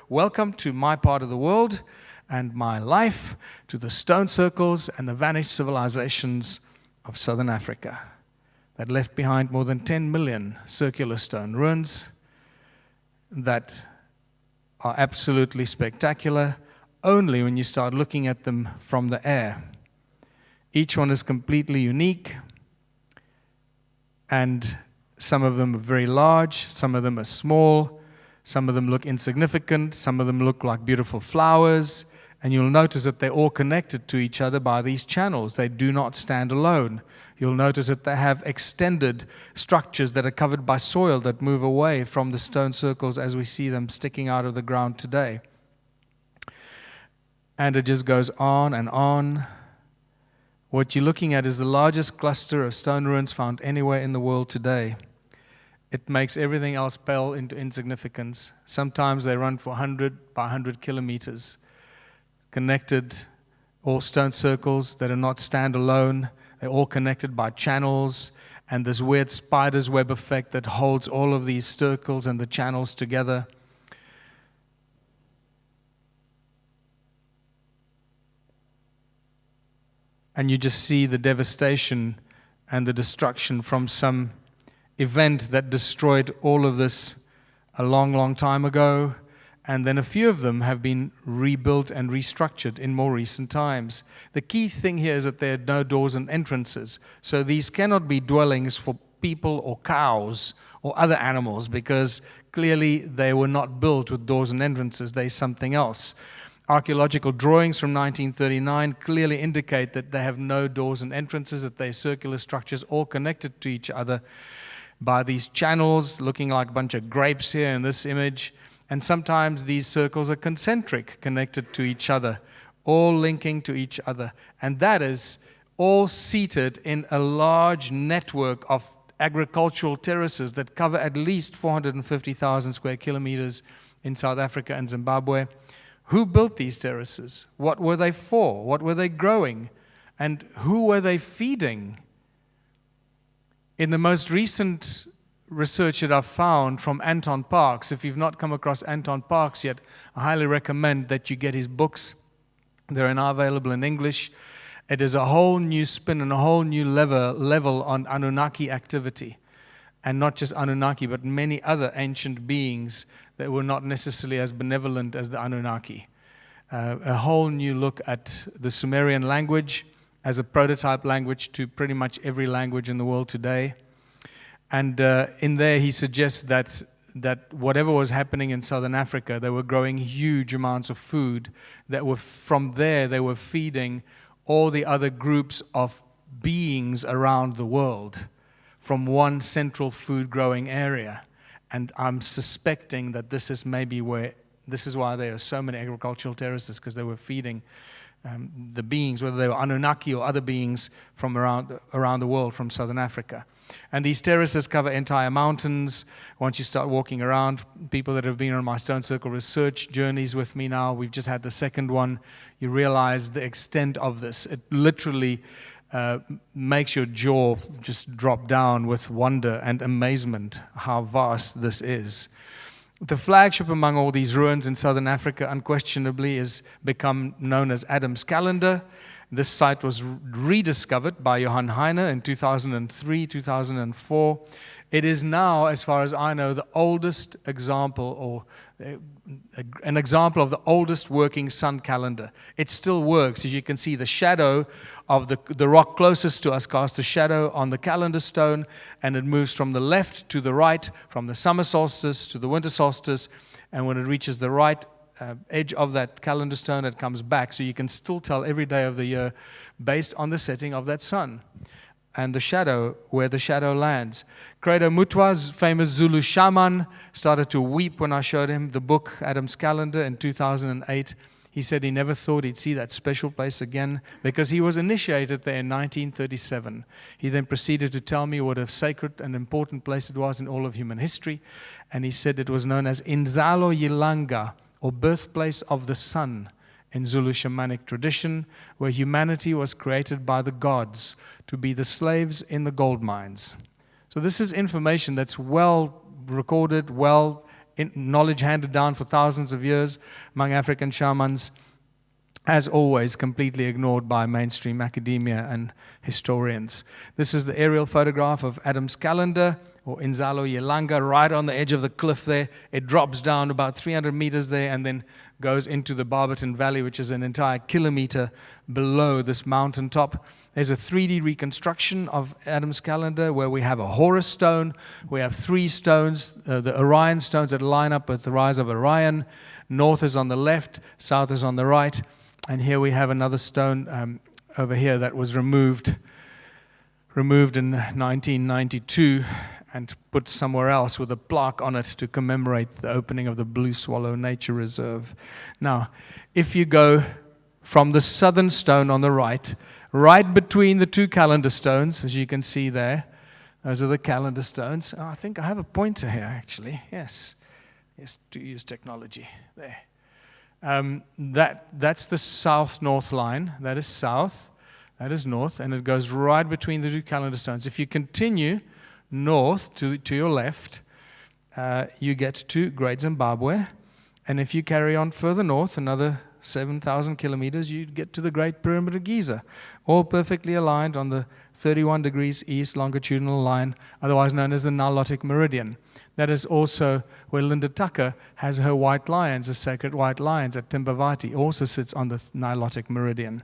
welcome to my part of the world and my life, to the stone circles and the vanished civilizations of Southern Africa that left behind more than 10 million circular stone ruins that are absolutely spectacular only when you start looking at them from the air. Each one is completely unique, and some of them are very large, some of them are small, some of them look insignificant, some of them look like beautiful flowers, and you'll notice that they're all connected to each other by these channels. They do not stand alone. You'll notice that they have extended structures that are covered by soil that move away from the stone circles as we see them sticking out of the ground today. And it just goes on and on. What you're looking at is the largest cluster of stone ruins found anywhere in the world today. It makes everything else pale into insignificance. Sometimes they run for 100 by 100 kilometers, connected, all stone circles that are not standalone. They're all connected by channels and this weird spider's web effect that holds all of these circles and the channels together. And you just see the devastation and the destruction from some event that destroyed all of this a long, long time ago. And then a few of them have been rebuilt and restructured in more recent times. The key thing here is that there are no doors and entrances. So these cannot be dwellings for people or cows or other animals, because clearly they were not built with doors and entrances. They're something else. Archaeological drawings from 1939 clearly indicate that they have no doors and entrances, that they're circular structures all connected to each other by these channels, looking like a bunch of grapes here in this image. And sometimes these circles are concentric, connected to each other, all linking to each other. And that is all seated in a large network of agricultural terraces that cover at least 450,000 square kilometers in South Africa and Zimbabwe. Who built these terraces? What were they for? What were they growing? And who were they feeding? In the most recent research that I've found from Anton Parks, if you've not come across Anton Parks yet, I highly recommend that you get his books. They're now available in English. It is a whole new spin and a whole new level on Anunnaki activity. And not just Anunnaki, but many other ancient beings that were not necessarily as benevolent as the Anunnaki. A whole new look at the Sumerian language as a prototype language to pretty much every language in the world today. And in there he suggests that whatever was happening in Southern Africa, they were growing huge amounts of food that were from there, they were feeding all the other groups of beings around the world from one central food growing area. And I'm suspecting that this is maybe this is why there are so many agricultural terraces, because they were feeding the beings, whether they were Anunnaki or other beings from around the world, from Southern Africa. And these terraces cover entire mountains. Once you start walking around, people that have been on my Stone Circle research journeys with me now, we've just had the second one, you realize the extent of this. It literally makes your jaw just drop down with wonder and amazement how vast this is. The flagship among all these ruins in Southern Africa unquestionably is become known as Adam's Calendar. This site was rediscovered by Johann Heine in 2003, 2004. It is now, as far as I know, the oldest example, or an example of the oldest working sun calendar. It still works. As you can see, the shadow of the rock closest to us casts a shadow on the calendar stone, and it moves from the left to the right, from the summer solstice to the winter solstice, and when it reaches the right edge of that calendar stone, it comes back. So you can still tell every day of the year based on the setting of that sun and the shadow, where the shadow lands. Credo Mutwa's famous Zulu shaman started to weep when I showed him the book Adam's Calendar in 2008. He said he never thought he'd see that special place again, because he was initiated there in 1937. He then proceeded to tell me what a sacred and important place it was in all of human history, and he said it was known as Inzalo Yilanga, or birthplace of the sun, in Zulu shamanic tradition, where humanity was created by the gods to be the slaves in the gold mines. So this is information that's well recorded, well knowledge handed down for thousands of years among African shamans, as always, completely ignored by mainstream academia and historians. This is the aerial photograph of Adam's calendar, or Inzalo Yelanga, right on the edge of the cliff there. It drops down about 300 meters there and then goes into the Barberton Valley, which is an entire kilometer below this mountaintop. There's a 3D reconstruction of Adam's calendar where we have a Horus stone. We have 3 stones, the Orion stones that line up with the rise of Orion. North is on the left, south is on the right. And here we have another stone over here that was removed in 1992 and put somewhere else with a plaque on it to commemorate the opening of the Blue Swallow Nature Reserve. Now, if you go from the southern stone on the right between the 2 calendar stones, as you can see there, those are the calendar stones. Oh, I think I have a pointer here, actually. Yes, to use technology. There. That's the south-north line. That is south. That is north, and it goes right between the 2 calendar stones. If you continue north to your left, you get to Great Zimbabwe, and if you carry on further north, another 7,000 kilometers, you get to the Great Pyramid of Giza, all perfectly aligned on the 31 degrees east longitudinal line, otherwise known as the Nilotic Meridian. That is also where Linda Tucker has her white lions, the sacred white lions at Timbavati, also sits on the Nilotic Meridian.